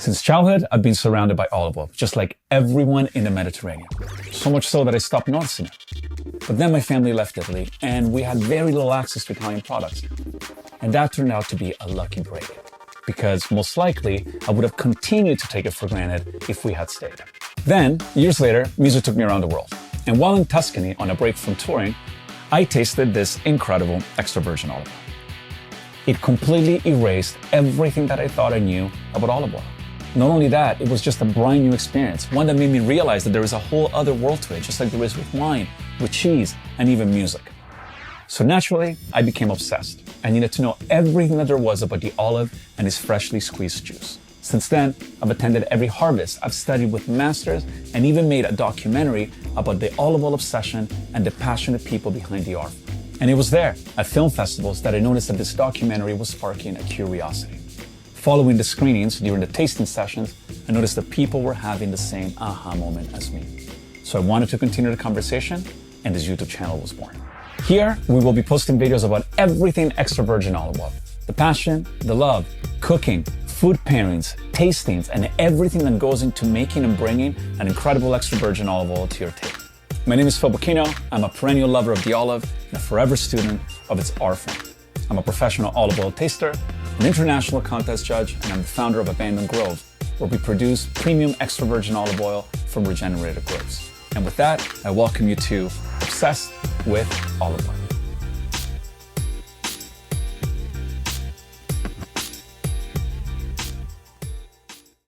Since childhood, I've been surrounded by olive oil, just like everyone in the Mediterranean. So much so that I stopped noticing it. But then my family left Italy, and we had very little access to Italian products. And that turned out to be a lucky break, because most likely I would have continued to take it for granted if we had stayed. Then, years later, music took me around the world. And while in Tuscany on a break from touring, I tasted this incredible extra virgin olive oil. It completely erased everything that I thought I knew about olive oil. Not only that, it was just a brand new experience, one that made me realize that there is a whole other world to it, just like there is with wine, with cheese, and even music. So naturally, I became obsessed. I needed to know everything that there was about the olive and its freshly squeezed juice. Since then, I've attended every harvest, I've studied with masters, and even made a documentary about the olive oil obsession and the passionate people behind the art. And it was there, at film festivals, that I noticed that this documentary was sparking a curiosity. Following the screenings, during the tasting sessions, I noticed that people were having the same aha moment as me. So I wanted to continue the conversation, and this YouTube channel was born. Here, we will be posting videos about everything extra virgin olive oil. The passion, the love, cooking, food pairings, tastings, and everything that goes into making and bringing an incredible extra virgin olive oil to your table. My name is Fil Bucchino. I'm a perennial lover of the olive and a forever student of its art form. I'm a professional olive oil taster, an international contest judge, and I'm the founder of Abandoned Grove, where we produce premium extra virgin olive oil from regenerated groves. And with that, I welcome you to Obsessed with Olive Oil.